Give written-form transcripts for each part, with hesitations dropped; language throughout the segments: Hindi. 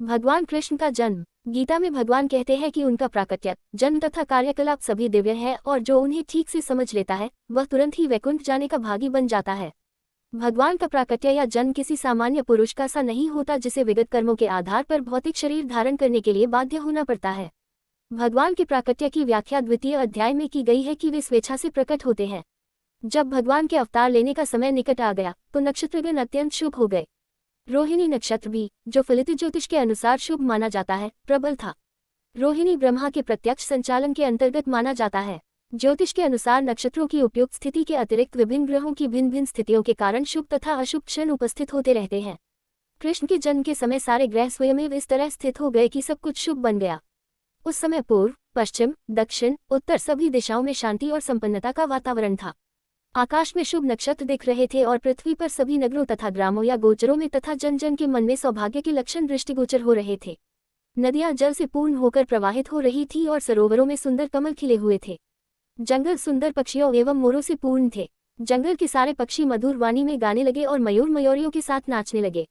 भगवान कृष्ण का जन्म। गीता में भगवान कहते हैं कि उनका प्राकट्य, जन्म तथा कार्यकलाप सभी दिव्य है और जो उन्हें ठीक से समझ लेता है वह तुरंत ही वैकुंठ जाने का भागी बन जाता है। भगवान का प्राकट्य या जन्म किसी सामान्य पुरुष का सा नहीं होता जिसे विगत कर्मों के आधार पर भौतिक शरीर धारण करने के लिए बाध्य होना पड़ता है। भगवान के प्राकट्य की व्याख्या द्वितीय अध्याय में की गई है कि वे स्वेच्छा से प्रकट होते हैं। जब भगवान के अवतार लेने का समय निकट आ गया तो नक्षत्रगण अत्यंत शुभ हो गए। रोहिणी नक्षत्र भी, जो फलित ज्योतिष के अनुसार शुभ माना जाता है, प्रबल था। रोहिणी ब्रह्मा के प्रत्यक्ष संचालन के अंतर्गत माना जाता है। ज्योतिष के अनुसार नक्षत्रों की उपयुक्त स्थिति के अतिरिक्त विभिन्न ग्रहों की भिन्न भिन्न स्थितियों के कारण शुभ तथा अशुभ क्षण उपस्थित होते रहते हैं। कृष्ण के जन्म के समय सारे ग्रह स्वयं इस तरह स्थित हो गए कि सब कुछ शुभ बन गया। उस समय पूर्व, पश्चिम, दक्षिण, उत्तर सभी दिशाओं में शांति और संपन्नता का वातावरण था। आकाश में शुभ नक्षत्र दिख रहे थे और पृथ्वी पर सभी नगरों तथा ग्रामों या गोचरों में तथा जन जन के मन में सौभाग्य के लक्षण दृष्टिगोचर हो रहे थे। नदियां जल से पूर्ण होकर प्रवाहित हो रही थी और सरोवरों में सुंदर कमल खिले हुए थे। जंगल सुंदर पक्षियों एवं मोरों से पूर्ण थे। जंगल के सारे पक्षी मधुर वाणी में गाने लगे और मयूर मयूरियों के साथ नाचने लगे।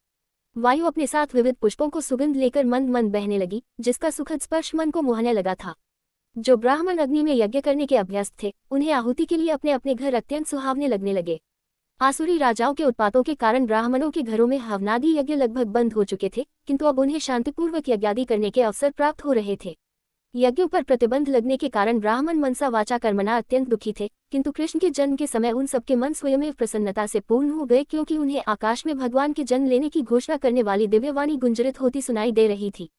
वायु अपने साथ विविध पुष्पों को सुगंध लेकर मंद मंद बहने लगी, जिसका सुखद स्पर्श मन को मोहने लगा था। जो ब्राह्मण अग्नि में यज्ञ करने के अभ्यस्त थे, उन्हें आहुति के लिए अपने अपने घर अत्यंत सुहावने लगने लगे। आसुरी राजाओं के उत्पातों के कारण ब्राह्मणों के घरों में हवनादि यज्ञ लगभग बंद हो चुके थे, किंतु अब उन्हें शांतिपूर्वक यज्ञादि करने के अवसर प्राप्त हो रहे थे। यज्ञों पर प्रतिबंध लगने के कारण ब्राह्मण मनसा वाचा कर्मणा अत्यंत दुखी थे, किंतु कृष्ण के जन्म के समय उन सबके मन स्वयं प्रसन्नता से पूर्ण हो गए, क्योंकि उन्हें आकाश में भगवान के जन्म लेने की घोषणा करने वाली दिव्यवाणी गुंजरित होती सुनाई दे रही थी।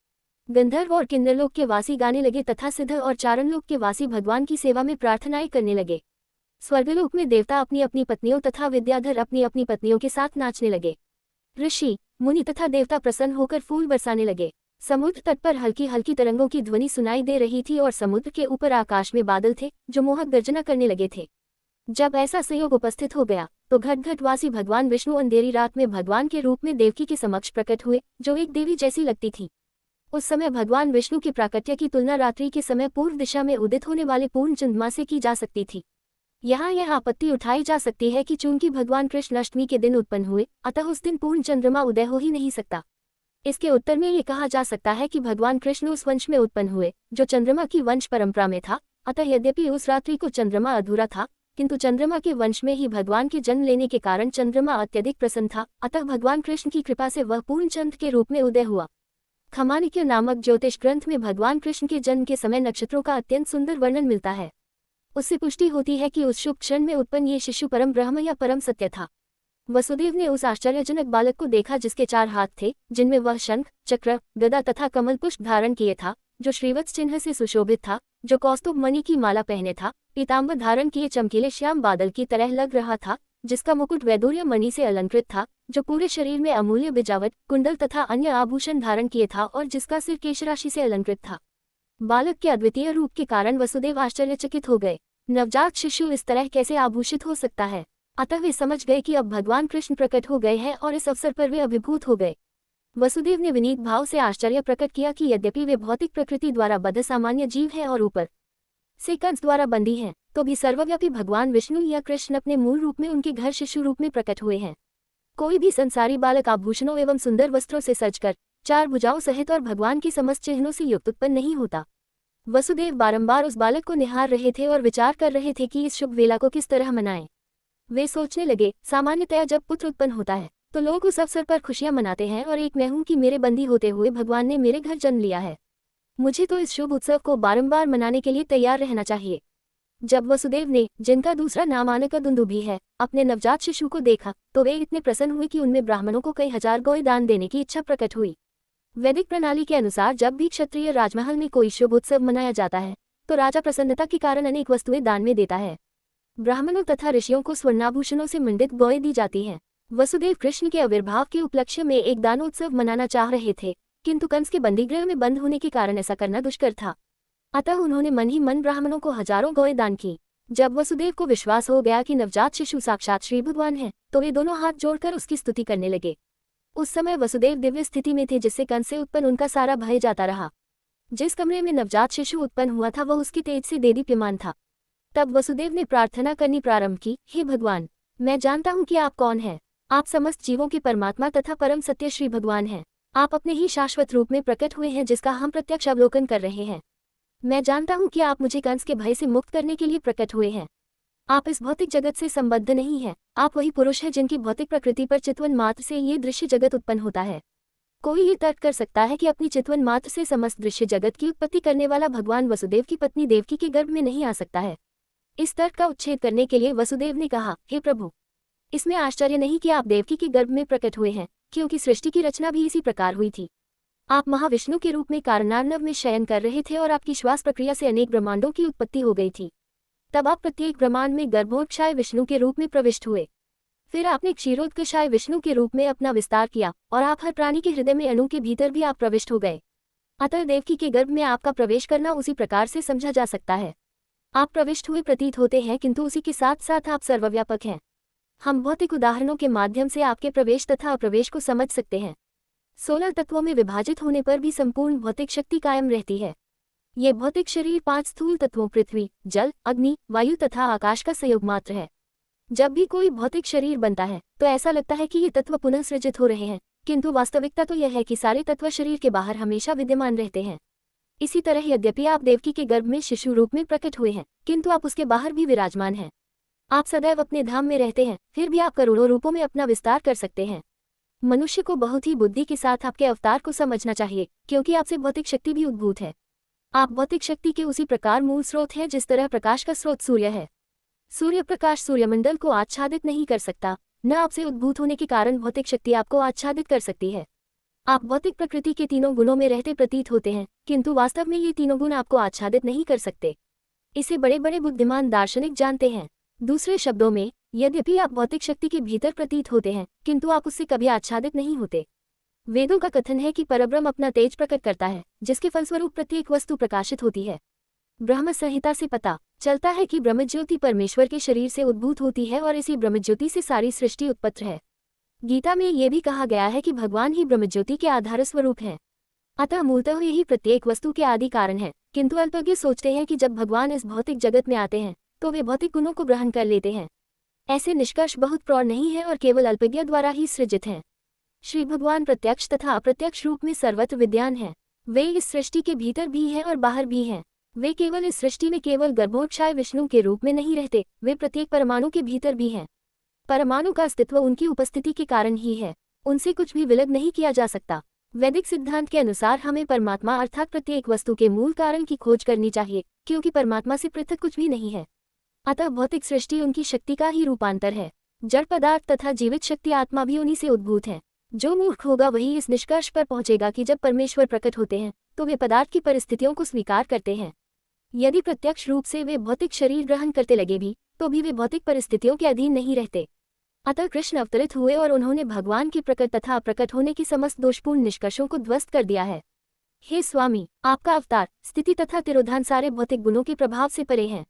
गंधर्व और किन्नरलोक के वासी गाने लगे तथा सिद्ध और चारणलोक के वासी भगवान की सेवा में प्रार्थनाएं करने लगे। स्वर्गलोक में देवता अपनी अपनी पत्नियों तथा विद्याधर अपनी अपनी पत्नियों के साथ नाचने लगे। ऋषि, मुनि तथा देवता प्रसन्न होकर फूल बरसाने लगे। समुद्र तट पर हल्की हल्की तरंगों की ध्वनि सुनाई दे रही थी और समुद्र के ऊपर आकाश में बादल थे जो मोहक गर्जना करने लगे थे। जब ऐसा संयोग उपस्थित हो गया तो घट घटवासी भगवान विष्णु अंधेरी रात में भगवान के रूप में देवकी के समक्ष प्रकट हुए, जो एक देवी जैसी लगती थी। उस समय भगवान विष्णु की प्राकट्य की तुलना रात्रि के समय पूर्व दिशा में उदित होने वाले पूर्ण चंद्रमा से की जा सकती थी। यहाँ यह आपत्ति उठाई जा सकती है कि चूंकि भगवान कृष्ण अष्टमी के दिन उत्पन्न हुए, अतः उस दिन पूर्ण चंद्रमा उदय हो ही नहीं सकता। इसके उत्तर में ये कहा जा सकता है कि भगवान कृष्ण उस वंश में उत्पन्न हुए जो चंद्रमा की वंश परंपरा में था। अतः यद्यपि उस रात्रि को चंद्रमा अधूरा था, किंतु चंद्रमा के वंश में ही भगवान के जन्म लेने के कारण चंद्रमा अत्यधिक प्रसन्न था। अतः भगवान कृष्ण की कृपा से वह पूर्ण चंद्र के रूप में उदय हुआ। खमानिक्य नामक ज्योतिष ग्रंथ में भगवान कृष्ण के जन्म के समय नक्षत्रों का अत्यंत सुंदर वर्णन मिलता है। उससे पुष्टि होती है कि उस शुभ क्षण में उत्पन्न ये शिशु परम ब्रह्म या परम सत्य था। वसुदेव ने उस आश्चर्यजनक बालक को देखा जिसके 4 हाथ थे, जिनमें वह शंख, चक्र, गदा तथा कमल पुष्प धारण किए था, जो श्रीवत्स चिन्ह से सुशोभित था, जो कौस्तुभ मणि की माला पहने था, पीताम्बर धारण किए चमकीले श्याम बादल की तरह लग रहा था, जिसका मुकुट वैदूर्य मणि से अलंकृत था, जो पूरे शरीर में अमूल्य बिजावट, कुंडल तथा अन्य आभूषण धारण किए था और जिसका सिर केशराशि से अलंकृत था। बालक के अद्वितीय रूप के कारण वसुदेव आश्चर्यचकित हो गए। नवजात शिशु इस तरह कैसे आभूषित हो सकता है? अतः वे समझ गए कि अब भगवान कृष्ण प्रकट हो गए हैं और इस अवसर पर वे अभिभूत हो गए। वसुदेव ने विनीत भाव से आश्चर्य प्रकट किया कि यद्यपि वे भौतिक प्रकृति द्वारा बद्ध सामान्य जीव हैं और ऊपर से कंस द्वारा बंदी हैं, तो भी सर्वव्यापी भगवान विष्णु या कृष्ण अपने मूल रूप में उनके घर शिशु रूप में प्रकट हुए हैं। कोई भी संसारी बालक आभूषणों एवं सुंदर वस्त्रों से सजकर 4 भुजाओं सहित और भगवान की समस्त चिन्हों से युक्त उत्पन्न नहीं होता। वसुदेव बारंबार उस बालक को निहार रहे थे और विचार कर रहे थे कि इस शुभ वेला को किस तरह मनाएं। वे सोचने लगे, सामान्यतया जब पुत्र उत्पन्न होता है तो लोग उस अवसर पर खुशियां मनाते हैं और एक मैं हूं कि मेरे बंदी होते हुए भगवान ने मेरे घर जन्म लिया है। मुझे तो इस शुभ उत्सव को बारंबार मनाने के लिए तैयार रहना चाहिए। जब वसुदेव ने, जिनका दूसरा नाम आनकदुंदुभि है, अपने नवजात शिशु को देखा तो वे इतने प्रसन्न हुए कि उनमें ब्राह्मणों को कई हजार गौएं दान देने की इच्छा प्रकट हुई। वैदिक प्रणाली के अनुसार जब भी क्षत्रिय राजमहल में कोई शुभ उत्सव मनाया जाता है तो राजा प्रसन्नता के कारण अनेक वस्तुएं दान में देता है। ब्राह्मणों तथा ऋषियों को स्वर्णाभूषणों से मंडित गौएं दी जाती हैं। वसुदेव कृष्ण के आविर्भाव के उपलक्ष्य में एक दानोत्सव मनाना चाह रहे थे, किंतु कंस के बंदीगृह में बंद होने के कारण ऐसा करना दुष्कर था। अतः उन्होंने मन ही मन ब्राह्मणों को हजारों गौएं दान की। जब वसुदेव को विश्वास हो गया कि नवजात शिशु साक्षात श्री भगवान है, तो वे दोनों हाथ जोड़कर उसकी स्तुति करने लगे। उस समय वसुदेव दिव्य स्थिति में थे, जिससे कंस से उत्पन्न उनका सारा भय जाता रहा। जिस कमरे में नवजात शिशु उत्पन्न हुआ था वह उसकी तेज से देदीप्यमान था। तब वसुदेव ने प्रार्थना करनी प्रारंभ की, हे भगवान, मैं जानता हूँ कि आप कौन हैं। आप समस्त जीवों के परमात्मा तथा परम सत्य श्री भगवान हैं। आप अपने ही शाश्वत रूप में प्रकट हुए हैं जिसका हम प्रत्यक्ष अवलोकन कर रहे हैं। मैं जानता हूँ कि आप मुझे कंस के भय से मुक्त करने के लिए प्रकट हुए हैं। आप इस भौतिक जगत से संबद्ध नहीं हैं। आप वही पुरुष हैं जिनकी भौतिक प्रकृति पर चितवन मात्र से ये दृश्य जगत उत्पन्न होता है। कोई ये तर्क कर सकता है कि अपनी चितवन मात्र से समस्त दृश्य जगत की उत्पत्ति करने वाला भगवान वसुदेव की पत्नी देवकी के गर्भ में नहीं आ सकता है। इस तर्क का उच्छेद करने के लिए वसुदेव ने कहा, हे प्रभु, इसमें आश्चर्य नहीं कि आप देवकी के गर्भ में प्रकट हुए हैं, क्योंकि सृष्टि की रचना भी इसी प्रकार हुई थी। आप महाविष्णु के रूप में कारणार्णव में शयन कर रहे थे और आपकी श्वास प्रक्रिया से अनेक ब्रह्मांडों की उत्पत्ति हो गई थी। तब आप प्रत्येक ब्रह्मांड में गर्भोत्क्षाय विष्णु के रूप में प्रविष्ट हुए। फिर आपने क्षीरोत्कर्षाय विष्णु के रूप में अपना विस्तार किया और आप हर प्राणी के हृदय में अणु के भीतर भी आप प्रविष्ट हो गए। अतः देवकी के गर्भ में आपका प्रवेश करना उसी प्रकार से समझा जा सकता है। आप प्रविष्ट हुए प्रतीत होते हैं, किंतु उसी के साथ साथ आप सर्वव्यापक हैं। हम भौतिक उदाहरणों के माध्यम से आपके प्रवेश तथा अप्रवेश को समझ सकते हैं। 16 तत्वों में विभाजित होने पर भी संपूर्ण भौतिक शक्ति कायम रहती है। ये भौतिक शरीर 5 स्थूल तत्वों पृथ्वी, जल, अग्नि, वायु तथा आकाश का संयोग मात्र है। जब भी कोई भौतिक शरीर बनता है तो ऐसा लगता है कि ये तत्व पुनः सृजित हो रहे हैं, किंतु वास्तविकता तो यह है कि सारे तत्व शरीर के बाहर हमेशा विद्यमान रहते हैं। इसी तरह यद्यपि आप देवकी के गर्भ में शिशु रूप में प्रकट हुए हैं, किंतु आप उसके बाहर भी विराजमान हैं। आप सदैव अपने धाम में रहते हैं, फिर भी आप करोड़ों रूपों में अपना विस्तार कर सकते हैं। मनुष्य को बहुत ही बुद्धि के साथ आपके अवतार को समझना चाहिए, क्योंकि आपसे भौतिक शक्ति भी उद्भूत है। आप भौतिक शक्ति के उसी प्रकार मूल स्रोत हैं जिस तरह प्रकाश का स्रोत सूर्य है। सूर्य प्रकाश सूर्यमंडल को आच्छादित नहीं कर सकता, न आपसे उद्भूत होने के कारण भौतिक शक्ति आपको आच्छादित कर सकती है। आप भौतिक प्रकृति के तीनों गुणों में रहते प्रतीत होते हैं, किंतु वास्तव में ये तीनों गुण आपको आच्छादित नहीं कर सकते। इसे बड़े बड़े बुद्धिमान दार्शनिक जानते हैं। दूसरे शब्दों में, यद्यपि आप भौतिक शक्ति के भीतर प्रतीत होते हैं, किंतु आप उससे कभी आच्छादित नहीं होते। वेदों का कथन है कि परब्रह्म अपना तेज प्रकट करता है, जिसके फलस्वरूप प्रत्येक वस्तु प्रकाशित होती है। ब्रह्म संहिता से पता चलता है कि ब्रह्मज्योति परमेश्वर के शरीर से उद्भूत होती है और इसी ब्रह्मज्योति से सारी सृष्टि उत्पन्न है। गीता में ये भी कहा गया है कि भगवान ही ब्रह्मज्योति के आधार स्वरूप हैं। अतः मूलतः यही प्रत्येक वस्तु के आदि कारण है, किंतु अल्पज्ञ सोचते हैं कि जब भगवान इस भौतिक जगत में आते हैं तो वे भौतिक गुणों को ग्रहण कर लेते हैं। ऐसे निष्कर्ष बहुत प्रौढ़ नहीं है और केवल अल्पज्ञ द्वारा ही सृजित हैं। श्री भगवान प्रत्यक्ष तथा अप्रत्यक्ष रूप में सर्वत्र विद्यमान हैं। वे इस सृष्टि के भीतर भी हैं और बाहर भी हैं। वे केवल इस सृष्टि में केवल गर्भोत्क्षाय विष्णु के रूप में नहीं रहते, वे प्रत्येक परमाणु के भीतर भी हैं। परमाणु का अस्तित्व उनकी उपस्थिति के कारण ही है, उनसे कुछ भी विलग नहीं किया जा सकता। वैदिक सिद्धांत के अनुसार हमें परमात्मा अर्थात प्रत्येक वस्तु के मूल कारण की खोज करनी चाहिए, क्योंकि परमात्मा से पृथक कुछ भी नहीं है। अतः भौतिक सृष्टि उनकी शक्ति का ही रूपांतर है। जड़ पदार्थ तथा जीवित शक्ति आत्मा भी उन्हीं से उद्भूत है। जो मूर्ख होगा वही इस निष्कर्ष पर पहुंचेगा कि जब परमेश्वर प्रकट होते हैं तो वे पदार्थ की परिस्थितियों को स्वीकार करते हैं। यदि प्रत्यक्ष रूप से वे भौतिक शरीर ग्रहण करते लगे भी, तो भी वे भौतिक परिस्थितियों के अधीन नहीं रहते। अतः कृष्ण अवतरित हुए और उन्होंने भगवान के प्रकट तथा अप्रकट होने की समस्त दोषपूर्ण निष्कर्षों को ध्वस्त कर दिया है। हे स्वामी, आपका अवतार, स्थिति तथा तिरोधान सारे भौतिक गुणों के प्रभाव से परे हैं।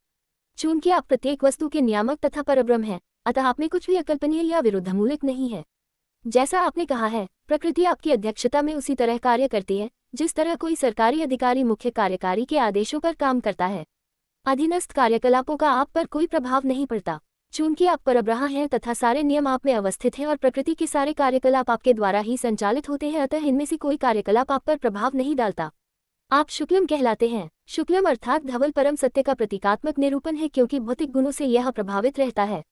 चूंकि आप प्रत्येक वस्तु के नियामक तथा परब्रह्म हैं, अतः आप में कुछ भी अकल्पनीय या विरुद्धमूलक नहीं है। जैसा आपने कहा है, प्रकृति आपकी अध्यक्षता में उसी तरह कार्य करती है जिस तरह कोई सरकारी अधिकारी मुख्य कार्यकारी के आदेशों पर काम करता है। अधीनस्थ कार्यकलापों का आप पर कोई प्रभाव नहीं पड़ता। चूंकि आप परब्रह्म हैं तथा सारे नियम आप में अवस्थित हैं और प्रकृति के सारे कार्यकलाप आपके द्वारा ही संचालित होते हैं, अतः इनमें से कोई कार्यकलाप आप पर प्रभाव नहीं डालता। आप शुक्लम कहलाते हैं। शुक्लम अर्थात धवल परम सत्य का प्रतीकात्मक निरूपण है, क्योंकि भौतिक गुणों से यह प्रभावित रहता है।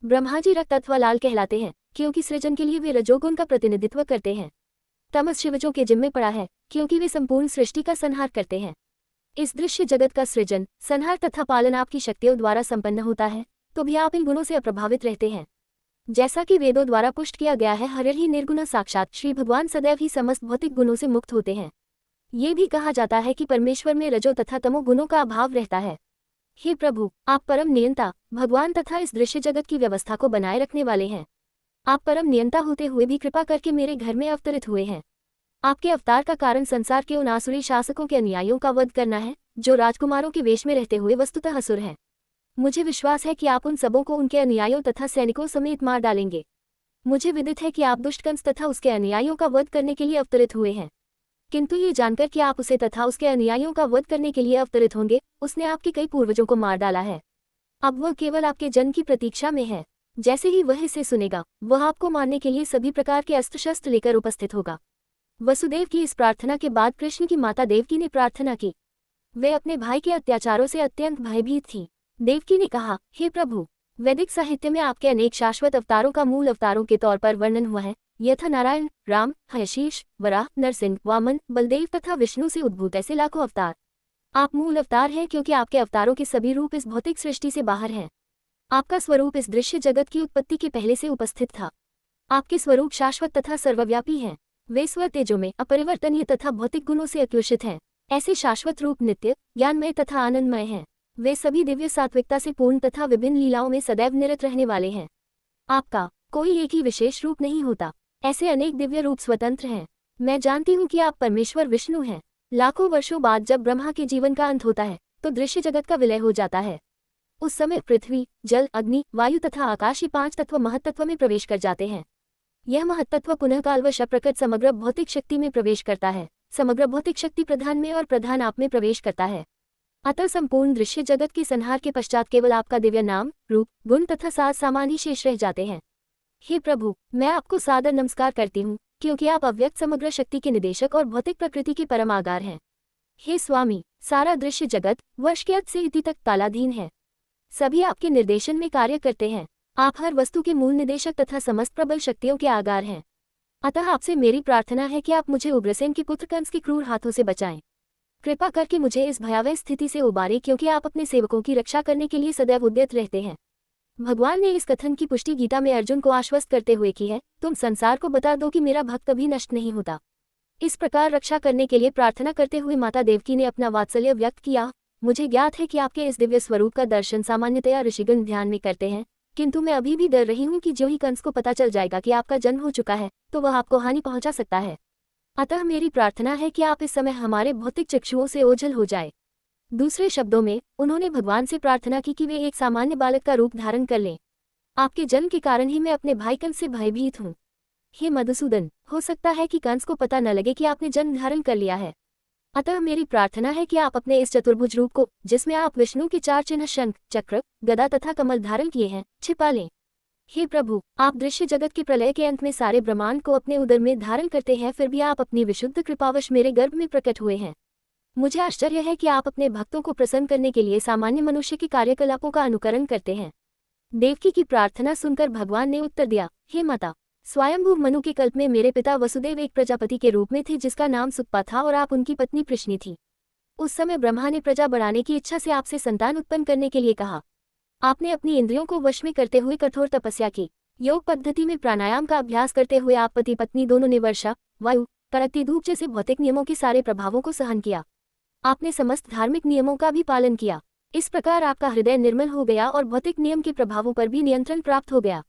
ब्रह्माजी रक्त अथवा लाल कहलाते हैं, क्योंकि सृजन के लिए वे रजोगुण का प्रतिनिधित्व करते हैं। तमस शिवजों के जिम्मे पड़ा है, क्योंकि वे संपूर्ण सृष्टि का संहार करते हैं। इस दृश्य जगत का सृजन, संहार तथा पालन आपकी शक्तियों द्वारा संपन्न होता है, तो भी आप इन गुणों से अप्रभावित रहते हैं। जैसा कि वेदों द्वारा पुष्ट किया गया है, हरिर ही निर्गुण साक्षात श्री भगवान सदैव ही समस्त भौतिक गुणों से मुक्त होते हैं। ये भी कहा जाता है कि परमेश्वर में रजो तथा तमो गुणों का अभाव रहता है। हे प्रभु, आप परम नियंता, भगवान तथा इस दृश्य जगत की व्यवस्था को बनाए रखने वाले हैं। आप परम नियंता होते हुए भी कृपा करके मेरे घर में अवतरित हुए हैं। आपके अवतार का कारण संसार के उन आसुरी शासकों के अनुयायियों का वध करना है, जो राजकुमारों के वेश में रहते हुए वस्तुतः असुर हैं। मुझे विश्वास है कि आप उन सबों को उनके अनुयायियों तथा सैनिकों समेत मार डालेंगे। मुझे विदित है कि आप दुष्ट कंस तथा उसके अनुयायियों का वध करने के लिए अवतरित हुए हैं, किंतु ये जानकर कि आप उसे तथा उसके अनुयायियों का वध करने के लिए अवतरित होंगे, उसने आपके कई पूर्वजों को मार डाला है। अब वह केवल आपके जन्म की प्रतीक्षा में है। जैसे ही वह इसे सुनेगा, वह आपको मारने के लिए सभी प्रकार के अस्त्र शस्त्र लेकर उपस्थित होगा। वसुदेव की इस प्रार्थना के बाद कृष्ण की माता देवकी ने प्रार्थना की। वे अपने भाई के अत्याचारों से अत्यंत भयभीत थीं। देवकी ने कहा, हे प्रभु, वैदिक साहित्य में आपके अनेक शाश्वत अवतारों का मूल अवतारों के तौर पर वर्णन हुआ है, यथा नारायण, राम, हयशीष, वराह, नरसिंह, वामन, बलदेव तथा विष्णु से उद्भूत ऐसे लाखों अवतार। आप मूल अवतार हैं क्योंकि आपके अवतारों के सभी रूप इस भौतिक सृष्टि से बाहर हैं। आपका स्वरूप इस दृश्य जगत की उत्पत्ति के पहले से उपस्थित था। आपके स्वरूप शाश्वत तथा सर्वव्यापी हैं। वे स्व तेजो में अपरिवर्तनीय तथा भौतिक गुणों से अक्यूषित हैं। ऐसे शाश्वत रूप नित्य, ज्ञानमय तथा आनंदमय हैं। वे सभी दिव्य सात्विकता से पूर्ण तथा विभिन्न लीलाओं में सदैव निरत रहने वाले हैं। आपका कोई एक ही विशेष रूप नहीं होता। ऐसे अनेक दिव्य रूप स्वतंत्र हैं। मैं जानती हूँ कि आप परमेश्वर विष्णु हैं। लाखों वर्षों बाद जब ब्रह्मा के जीवन का अंत होता है तो दृश्य जगत का विलय हो जाता है। उस समय पृथ्वी, जल, अग्नि, वायु तथा आकाश ही 5 तत्व महत्तत्व में प्रवेश कर जाते हैं। यह महत्तत्व पुनः कालवश प्रकट समग्र भौतिक शक्ति में प्रवेश करता है। समग्र भौतिक शक्ति प्रधान में और प्रधान आप में प्रवेश करता है। अतः संपूर्ण दृश्य जगत के संहार के पश्चात केवल आपका दिव्य नाम, रूप, गुण तथा साज सामान ही शेष रह जाते हैं। हे प्रभु, मैं आपको सादर नमस्कार करती हूँ क्योंकि आप अव्यक्त समग्र शक्ति के निदेशक और भौतिक प्रकृति के परम आधार हैं। हे स्वामी, सारा दृश्य जगत वर्ष के अंत से इति तक कालाधीन है। सभी आपके निर्देशन में कार्य करते हैं। आप हर वस्तु के मूल निदेशक तथा समस्त प्रबल शक्तियों के आधार हैं। अतः आपसे मेरी प्रार्थना है कि आप मुझे उग्रसेन के पुत्र कंस के क्रूर हाथों से बचाएं। कृपा करके मुझे इस भयावह स्थिति से उबारें क्योंकि आप अपने सेवकों की रक्षा करने के लिए सदैव उद्यत रहते हैं। भगवान ने इस कथन की पुष्टि गीता में अर्जुन को आश्वस्त करते हुए की है, तुम संसार को बता दो कि मेरा भक्त कभी नष्ट नहीं होता। इस प्रकार रक्षा करने के लिए प्रार्थना करते हुए माता देवकी ने अपना वात्सल्य व्यक्त किया। मुझे ज्ञात है कि आपके इस दिव्य स्वरूप का दर्शन सामान्यतया ऋषिगण ध्यान में करते हैं, किंतु मैं अभी भी डर रही हूँ कि जो ही कंस को पता चल जाएगा कि आपका जन्म हो चुका है तो वह आपको हानि पहुंचा सकता है। अतः मेरी प्रार्थना है कि आप इस समय हमारे भौतिक चक्षुओं से ओझल हो जाए। दूसरे शब्दों में उन्होंने भगवान से प्रार्थना की कि वे एक सामान्य बालक का रूप धारण कर लें। आपके जन्म के कारण ही मैं अपने भाई कंस से भयभीत हूँ। हे मधुसूदन, हो सकता है कि कंस को पता न लगे कि आपने जन्म धारण कर लिया है। अतः मेरी प्रार्थना है कि आप अपने इस चतुर्भुज रूप को, जिसमें आप विष्णु के 4 चिन्ह शंख, चक्र, गदा तथा कमल धारण किए हैं, छिपा लें। हे प्रभु, आप दृश्य जगत के प्रलय के अंत में सारे ब्रह्मांड को अपने उदर में धारण करते हैं, फिर भी आप अपनी विशुद्ध कृपावश मेरे गर्भ में प्रकट हुए हैं। मुझे आश्चर्य है कि आप अपने भक्तों को प्रसन्न करने के लिए सामान्य मनुष्य के कार्यकलापों का अनुकरण करते हैं। देवकी की प्रार्थना सुनकर भगवान ने उत्तर दिया, हे माता, स्वयंभू मनु के कल्प में मेरे पिता वसुदेव एक प्रजापति के रूप में थे जिसका नाम सुतपा था और आप उनकी पत्नी प्रश्नी थी। उस समय ब्रह्मा ने प्रजा बढ़ाने की इच्छा से आपसे संतान उत्पन्न करने के लिए कहा। आपने अपनी इंद्रियों को वश में करते हुए कठोर तपस्या की। योग पद्धति में प्राणायाम का अभ्यास करते हुए आप पति पत्नी दोनों ने वर्षा, वायु, तरकती धूप जैसे भौतिक नियमों के सारे प्रभावों को सहन किया। आपने समस्त धार्मिक नियमों का भी पालन किया। इस प्रकार आपका हृदय निर्मल हो गया और भौतिक नियम के प्रभावों पर भी नियंत्रण प्राप्त हो गया।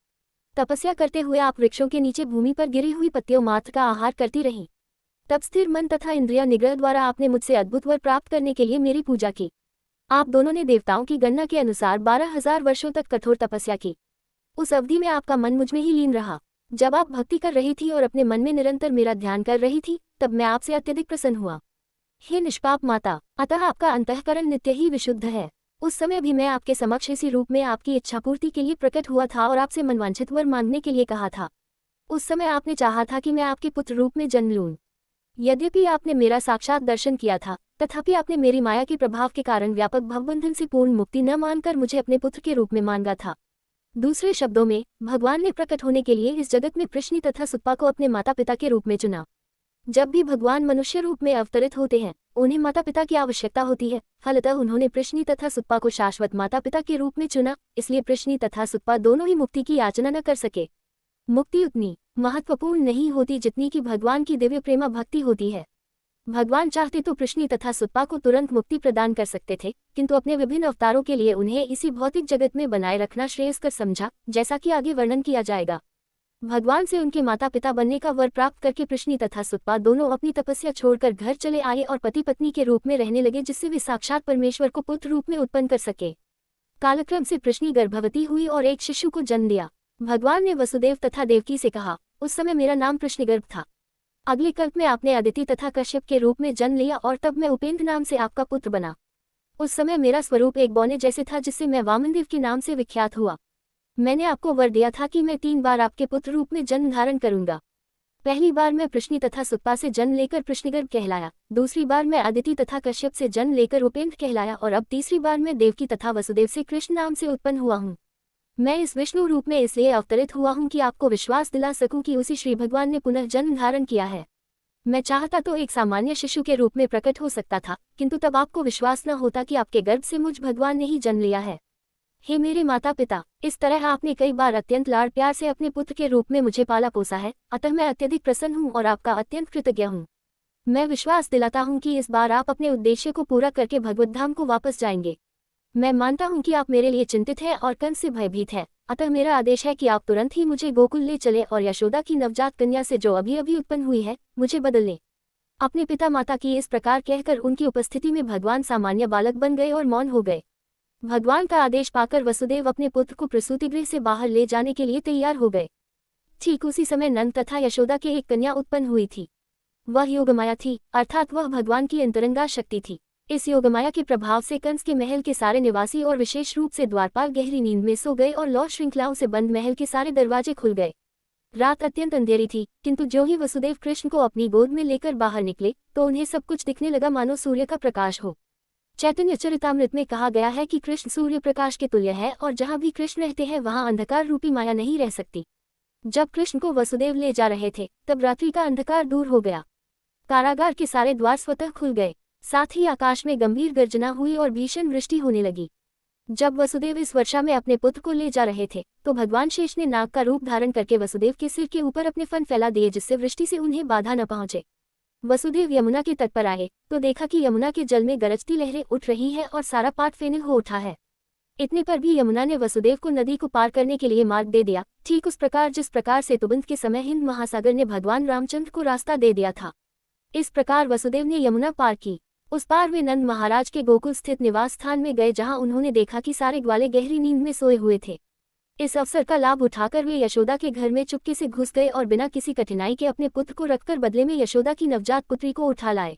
तपस्या करते हुए आप वृक्षों के नीचे भूमि पर गिरी हुई पत्तियों मात्र का आहार करती रहीं। तब स्थिर मन तथा इंद्रिया निग्रह द्वारा आपने मुझसे अद्भुत वर प्राप्त करने के लिए मेरी पूजा की। आप दोनों ने देवताओं की गणना के अनुसार 12,000 वर्षों तक कठोर तपस्या की। उस अवधि में आपका मन मुझ में ही लीन रहा। जब आप भक्ति कर रही थी और अपने मन में निरंतर मेरा ध्यान कर रही थी, तब मैं आपसे अत्यधिक प्रसन्न हुआ। हे निष्पाप माता, अतः आपका अंतःकरण नित्य ही विशुद्ध है। उस समय भी मैं आपके समक्ष इसी रूप में आपकी इच्छापूर्ति के लिए प्रकट हुआ था और आपसे मनवांछित वर मांगने के लिए कहा था। उस समय आपने चाहा था कि मैं आपके पुत्र रूप में जन्म लूं। यद्यपि आपने मेरा साक्षात दर्शन किया था, तथापि आपने मेरी माया के प्रभाव के कारण व्यापक भवबंधन से पूर्ण मुक्ति न मानकर मुझे अपने पुत्र के रूप में मांगा था। दूसरे शब्दों में, भगवान ने प्रकट होने के लिए इस जगत में प्रश्नी तथा सुतपा को अपने माता पिता के रूप में चुना। जब भी भगवान मनुष्य रूप में अवतरित होते हैं, उन्हें माता पिता की आवश्यकता होती है। फलतः उन्होंने प्रश्नी तथा सुतपा को शाश्वत माता पिता के रूप में चुना, इसलिए प्रश्नी तथा सुतपा दोनों ही मुक्ति की याचना न कर सके। मुक्ति उतनी महत्वपूर्ण नहीं होती जितनी कि भगवान की दिव्य प्रेमा भक्ति होती है। भगवान चाहते तो प्रश्नी तथा सुतपा को तुरंत मुक्ति प्रदान कर सकते थे, किंतु अपने विभिन्न अवतारों के लिए उन्हें इसी भौतिक जगत में बनाए रखना श्रेयस्कर समझा, जैसा कि आगे वर्णन किया जाएगा। भगवान से उनके माता पिता बनने का वर प्राप्त करके प्रश्नी तथा सुतपा दोनों अपनी तपस्या छोड़कर घर चले आए और पति पत्नी के रूप में रहने लगे, जिससे वे साक्षात परमेश्वर को पुत्र रूप में उत्पन्न कर सके। कालक्रम से प्रश्नी गर्भवती हुई और एक शिशु को जन्म दिया। भगवान ने वसुदेव तथा देवकी से कहा, उस समय मेरा नाम प्रश्निगर्भ था। अगले कल्प में आपने अदिति तथा कश्यप के रूप में जन्म लिया और तब मैं उपेंद्र नाम से आपका पुत्र बना। उस समय मेरा स्वरूप एक बौने जैसे था, जिससे मैं वामनदेव के नाम से विख्यात हुआ। मैंने आपको वर दिया था कि मैं 3 बार आपके पुत्र रूप में जन्म धारण करूंगा। पहली बार मैं प्रश्नि तथा सुप्पा से जन्म लेकर प्रश्निगर्भ कहलाया, दूसरी बार मैं अदिति तथा कश्यप से जन्म लेकर उपेंद्र कहलाया और अब तीसरी बार मैं देवकी तथा वसुदेव से कृष्ण नाम से उत्पन्न हुआ हूँ। मैं इस विष्णु रूप में इसलिए अवतरित हुआ हूँ कि आपको विश्वास दिला सकूं कि उसी श्री भगवान ने पुनः जन्म धारण किया है। मैं चाहता तो एक सामान्य शिशु के रूप में प्रकट हो सकता था, किंतु तब आपको विश्वास न होता कि आपके गर्भ से मुझ भगवान ने ही जन्म लिया है। हे मेरे माता पिता, इस तरह आपने कई बार अत्यंत लाड़ प्यार से अपने पुत्र के रूप में मुझे पाला पोसा है, अतः मैं अत्यधिक प्रसन्न हूँ और आपका अत्यंत कृतज्ञ हूँ। मैं विश्वास दिलाता हूँ कि इस बार आप अपने उद्देश्य को पूरा करके भगवत धाम को वापस जाएंगे। मैं मानता हूँ कि आप मेरे लिए चिंतित हैं और कंस से भयभीत है, अतः मेरा आदेश है कि आप तुरंत ही मुझे गोकुल ले चले और यशोदा की नवजात कन्या से जो अभी अभी उत्पन्न हुई है, मुझे बदल लें। अपने पिता माता की इस प्रकार कहकर उनकी उपस्थिति में भगवान सामान्य बालक बन गए और मौन हो गए। भगवान का आदेश पाकर वसुदेव अपने पुत्र को प्रसूतिगृह से बाहर ले जाने के लिए तैयार हो गए। ठीक उसी समय नंद तथा यशोदा के एक कन्या उत्पन्न हुई थी। वह योगमाया थी, अर्थात वह भगवान की अंतरंगा शक्ति थी। इस योगमाया के प्रभाव से कंस के महल के सारे निवासी और विशेष रूप से द्वारपाल गहरी नींद में सो गए और लौ श्रृंखलाओं से बंद महल के सारे दरवाजे खुल गए। रात अत्यंत अंधेरी थी, किंतु जो ही वसुदेव कृष्ण को अपनी गोद में लेकर बाहर निकले तो उन्हें सब कुछ दिखने लगा मानो सूर्य का प्रकाश हो। चैतन्य चरितामृत में कहा गया है कि कृष्ण सूर्य प्रकाश के तुल्य है और जहाँ भी कृष्ण रहते हैं वहाँ अंधकार रूपी माया नहीं रह सकती। जब कृष्ण को वसुदेव ले जा रहे थे तब रात्रि का अंधकार दूर हो गया। कारागार के सारे द्वार स्वतः खुल गए, साथ ही आकाश में गंभीर गर्जना हुई और भीषण वृष्टि होने लगी। जब वसुदेव इस वर्षा में अपने पुत्र को ले जा रहे थे तो भगवान शेष ने नाग का रूप धारण करके वसुदेव के सिर के ऊपर अपने फन फैला दिए, जिससे वृष्टि से उन्हें बाधा न पहुंचे। वसुदेव यमुना के तट पर आए तो देखा कि यमुना के जल में गरजती लहरें उठ रही है और सारा पाट फेनिल हो उठा है। इतने पर भी यमुना ने वसुदेव को नदी को पार करने के लिए मार्ग दे दिया, ठीक उस प्रकार जिस प्रकार सेतुबंध के समय हिंद महासागर ने भगवान रामचंद्र को रास्ता दे दिया था। इस प्रकार वसुदेव ने यमुना पार की। उस पार वे नंद महाराज के गोकुल स्थित निवास स्थान में गए, जहां उन्होंने देखा कि सारे ग्वाले गहरी नींद में सोए हुए थे। इस अवसर का लाभ उठाकर वे यशोदा के घर में चुपके से घुस गए और बिना किसी कठिनाई के अपने पुत्र को रखकर बदले में यशोदा की नवजात पुत्री को उठा लाए।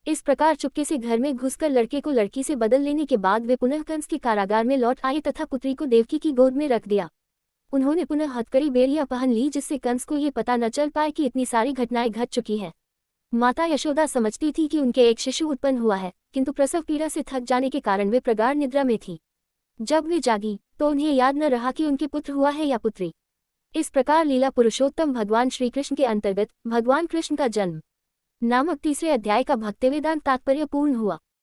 इस प्रकार चुपके से घर में घुसकर लड़के को लड़की से बदल लेने के बाद वे पुनः कंस के कारागार में लौट आए तथा पुत्री को देवकी की गोद में रख दिया। उन्होंने पुनः हथकड़ी बेड़ियां पहन ली, जिससे कंस को ये पता न चल पाए कि इतनी सारी घटनाएं घट चुकी हैं। माता यशोदा समझती थी कि उनके एक शिशु उत्पन्न हुआ है, किंतु प्रसव पीड़ा से थक जाने के कारण वे प्रगाढ़ निद्रा में थी। जब वे जागी तो उन्हें याद न रहा कि उनके पुत्र हुआ है या पुत्री। इस प्रकार लीला पुरुषोत्तम भगवान श्री कृष्ण के अंतर्गत भगवान कृष्ण का जन्म नामक तीसरे अध्याय का भक्तिवेदांत तात्पर्य पूर्ण हुआ।